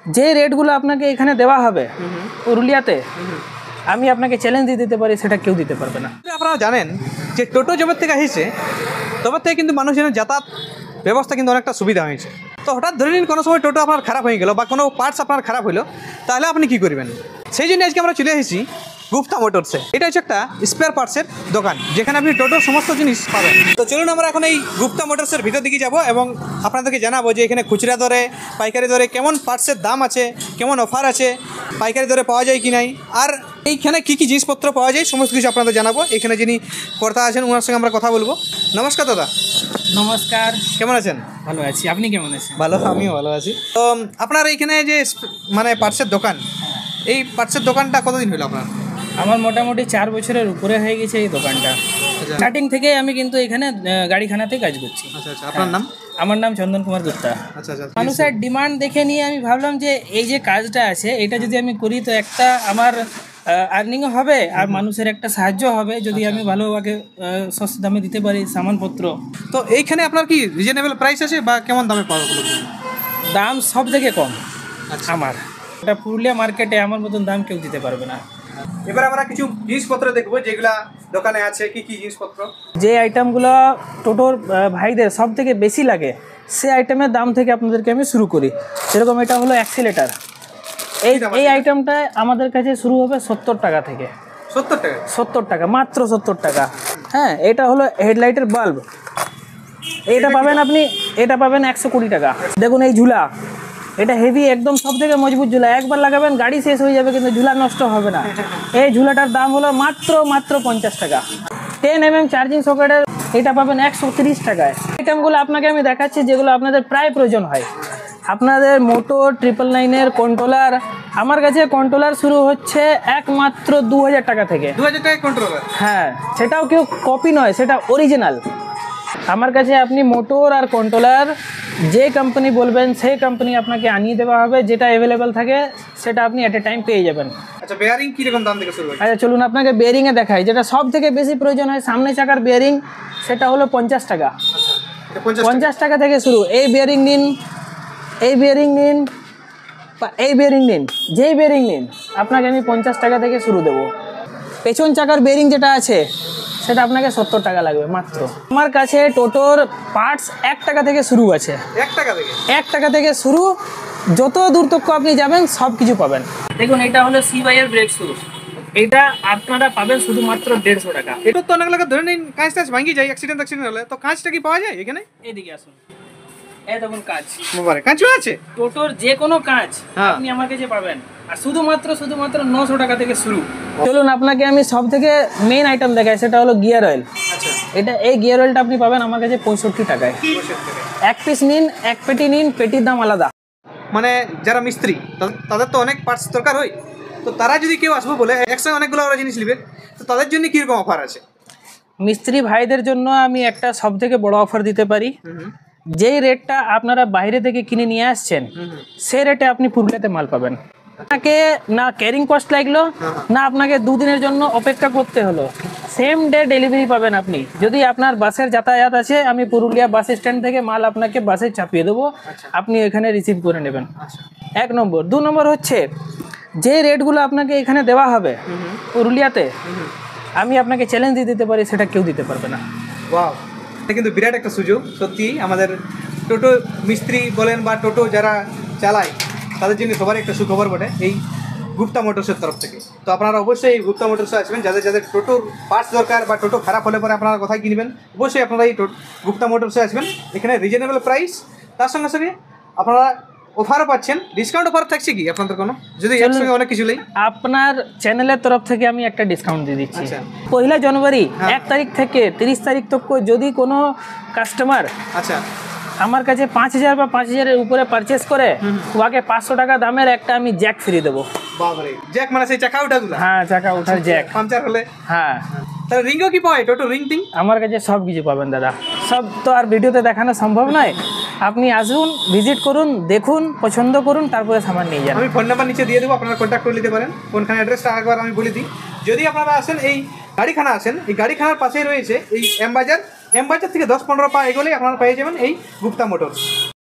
যে রেটগুলো আপনাকে এখানে দেওয়া হবে পুরুলিয়াতে, আমি আপনাকে চ্যালেঞ্জ দিয়ে দিতে পারি সেটা কেউ দিতে পারবে না। আপনারা জানেন যে টোটো জবের থেকে এসেছে, তবে থেকে কিন্তু মানুষের যাতায়াত ব্যবস্থা কিন্তু অনেকটা সুবিধা হয়েছে। তো হঠাৎ ধরে নিন কোনো সময় টোটো আপনার খারাপ হয়ে গেল বা কোনো পার্টস আপনার খারাপ হলো, তাহলে আপনি কী করবেন? সেই জন্য আজকে আমরা চলে এসেছি গুপ্তা মোটরসে। এটা হচ্ছে একটা স্পেয়ার পার্টসের দোকান, যেখানে আপনি টোটোর সমস্ত জিনিস পাবেন। তো চলুন আমরা এখন এই গুপ্তা মোটরসের ভিতর দিকে যাব এবং আপনাদেরকে জানাবো যে এখানে খুচরা দরে পাইকারি দরে কেমন পার্টসের দাম আছে, কেমন অফার আছে, পাইকারি দরে পাওয়া যায় কি নাই, আর এইখানে কী কী জিনিসপত্র পাওয়া যায় সমস্ত কিছু আপনাদের জানাবো। এখানে যিনি কর্তা আছেন ওনার সঙ্গে আমরা কথা বলবো। নমস্কার দাদা। নমস্কার, কেমন আছেন? ভালো আছি, আপনি কেমন আছেন? ভালো, আমিও ভালো আছি। তো আপনার এইখানে যে মানে পার্টসের দোকান, এই পার্টসের দোকানটা কতদিন হলো আপনার? আমার মোটামুটি 4 বছরের উপরে হয়ে গেছে এই দোকানটা। স্টার্টিং থেকে আমি কিন্তু এখানে গাড়িখানাতে কাজ করছি। আচ্ছা আচ্ছা, আপনার নাম? আমার নাম চন্দন কুমার গুপ্তা। আচ্ছা আচ্ছা। মানুষের ডিমান্ড দেখে নিয়ে আমি ভাবলাম যে এই যে কাজটা আছে এটা যদি আমি করি তো একটা আমার আর্নিংও হবে আর মানুষের একটা সাহায্য হবে যদি আমি ভালোভাবে সস্তা দামে দিতে পারি সামানপত্র। তো এইখানে আপনার কি রিজনেবল প্রাইস আছে বা কেমন দামে পাওয়া? দাম সব থেকে কম আমার। এটা পুরুলিয়া মার্কেটে আমার মতন দাম কেউ দিতে পারবে না। এবার আমরা কিছু জিনিসপত্র দেখবো যেগুলা দোকানে আছে। কি কি জিনিসপত্র? যে আইটেমগুলো টোটোর ভাইদের সব থেকে বেশি লাগে সে আইটেমের দাম থেকে আপনাদেরকে আমি শুরু করি। যেরকম এটা হলো অ্যাক্সিলেটার। এই আইটেমটা আমাদের কাছে শুরু হবে 70 টাকা থেকে। 70 টাকা? 70 টাকা, মাত্র 70 টাকা। হ্যাঁ, এটা হলো হেডলাইটের বাল্ব। এটা পাবেন আপনি, এটা পাবেন 120 টাকা। দেখুন এই ঝুলা, এটা হেভি একদম, সব থেকে মজবুত ঝুলা। একবার লাগাবেন গাড়ি শেষ হয়ে যাবে কিন্তু ঝুলা নষ্ট হবে না। এই ঝুলাটার দাম হলো মাত্র 50 টাকা। 10mm চার্জিং সকেটের এটা পাবেন 130 টাকায়। আইটেমগুলো আপনাকে আমি দেখাচ্ছি যেগুলো আপনাদের প্রায় প্রয়োজন হয়। আপনাদের মোটর 999-এর কন্ট্রোলার, আমার কাছে কন্ট্রোলার শুরু হচ্ছে একমাত্র 2000 টাকা থেকে। 2000 টাকা কন্ট্রোলার? হ্যাঁ, সেটাও কেউ কপি নয়, সেটা অরিজিনাল। আমার কাছে আপনি মোটর আর কন্ট্রোলার যে কোম্পানি বলবেন সেই কোম্পানি আপনাকে আনিয়ে দেওয়া হবে। যেটা অ্যাভেলেবেল থাকে সেটা আপনি এট এ টাইম পেয়ে যাবেন। আচ্ছা, বেয়ারিং কীরকম দাম থেকে শুরু হয়? আচ্ছা চলুন আপনাকে বেয়ারিংয়ে দেখাই। যেটা সব থেকে বেশি প্রয়োজন হয় সামনে চাকার বেয়ারিং, সেটা হলো 50 টাকা। 50 টাকা থেকে শুরু। এই বেয়ারিং নিন, এই বেয়ারিং নিন, এই বেয়ারিং নিন, যেই বেয়ারিং নিন আপনাকে আমি 50 টাকা থেকে শুরু দেবো। পেছন চাকার বেয়ারিং যেটা আছে সেটা আপনাকে 70 টাকা লাগবে মাত্র। আমার কাছে টোটোর পার্টস 1 টাকা থেকে শুরু আছে। 1 টাকা থেকে? 1 টাকা থেকে শুরু, যত দূর তক আপনি যাবেন সব কিছু পাবেন। দেখুন এটা হলো সিবাইয়ের ব্রেক শুরু, এটা আপনারা পাবেন শুধুমাত্র 150 টাকা। এটা তো অনেক লাগে ধরে নিন কাঁচ টাচ ভাঙি যায়, অ্যাক্সিডেন্ট হলে, তো কাঁচটা কি পাওয়া যায় এখানে? এদিকে আসুন, এই দেখুন কাঁচ। মোবাইলে কাঁচও আছে? টোটোর যে কোনো কাঁচ আপনি আমার কাছে পাবেন, আর শুধুমাত্র 900 টাকা থেকে শুরু। চলুন আপনাকে আমি সব থেকে মেইন আইটেম দেখাই, সেটা হলো গিয়ার অয়েল। এটা এই গিয়ার অয়েলটা আপনি পাবেন আমার কাছে 65 টাকায়। 1 পিস নিন, 1 পেটি নিন, পেটির দাম আলাদা। মানে যারা মিস্ত্রি তাদের তো অনেক পার্টস দরকার হয়, তো তারা যদি কেউ আসবো বলে একসঙ্গে অনেকগুলো ওরা জিনিস নেবে, তো তাদের জন্য কীরকম অফার আছে? মিস্ত্রি ভাইদের জন্য আমি একটা সব থেকে বড় অফার দিতে পারি। যেই রেটটা আপনারা বাইরে থেকে কিনে নিয়ে আসছেন সেই রেটে আপনি পুরুলিয়াতে মাল পাবেন। আপনাকে না ক্যারিং কস্ট লাগলো, না আপনাকে 2 দিনের জন্য অপেক্ষা করতে হলো, সেম ডে ডেলিভারি পাবেন আপনি। যদি আপনার বাসের যাতায়াত আছে, আমি পুরুলিয়া বাস স্ট্যান্ড থেকে মাল আপনাকে বাসে চাপিয়ে দেবো, আপনি এখানে রিসিভ করে নেবেন। 1 নম্বর। 2 নম্বর হচ্ছে যে রেটগুলো আপনাকে এখানে দেওয়া হবে পুরুলিয়াতে, আমি আপনাকে চ্যালেঞ্জ দিয়ে দিতে পারি সেটা কেউ দিতে পারবে না। ওয়াও, এটা কিন্তু বিরাট একটা সুযোগ। সত্যি আমাদের টোটো মিস্ত্রি বলেন বা টোটো যারা চালায় তাদের জন্য সবার একটা সুখবর বটে এই গুপ্তা মোটরসের তরফ থেকে। তো আপনারা অবশ্যই এই গুপ্তা মোটরসে আসবেন, যাদের যাদের টোটোর পার্টস দরকার বা টোটো খারাপ হলে পরে আপনারা কোথায় কিনবেন, অবশ্যই আপনারা এই গুপ্তা মোটরসে আসবেন। এখানে রিজনেবল প্রাইস, তার সঙ্গে সঙ্গে আপনারা অফারও পাচ্ছেন। ডিসকাউন্ট অফার থাকছে কি আপনাদের কোনো, যদি একসঙ্গে অনেক কিছু নেই? আপনার চ্যানেলের তরফ থেকে আমি একটা ডিসকাউন্ট দিয়ে দিচ্ছি। 1 জানুয়ারি 1 তারিখ থেকে 30 তারিখ তক যদি কোনো কাস্টমার আমার কাছে 5000 বা 5000-এর উপরে পারচেস করে, ওকে 500 টাকা দামের একটা আমি জ্যাক ফ্রি দেবো। বাবারে, জ্যাক মানে সেই চাকা ওঠাগুলো? হ্যাঁ, চাকা ওঠার জ্যাক। পাংচার হলে? হ্যাঁ। তাহলে রিংও কি পায়? টোটো রিং টিং আমার কাছে সব কিছু পাবেন দাদা। সব তো আর ভিডিওতে দেখানো সম্ভব নয়। আপনি আসুন, ভিজিট করুন, দেখুন, পছন্দ করুন, তারপরে সামান নিয়ে যান। আমি ফোন নাম্বার নিচে দিয়ে দেবো, আপনারা কন্ট্যাক্ট করে নিতে পারেন। কোনখানে অ্যাড্রেসটা একবার আমি বলে দিই। যদি আপনারা আসেন এই গাড়িখানা আসেন, এই গাড়িখানার পাশেই রয়েছে এই এম বাজার। এম বাজার থেকে 10-15 পা এগোলেই আপনারা পেয়ে যাবেন এই গুপ্তা মোটরস।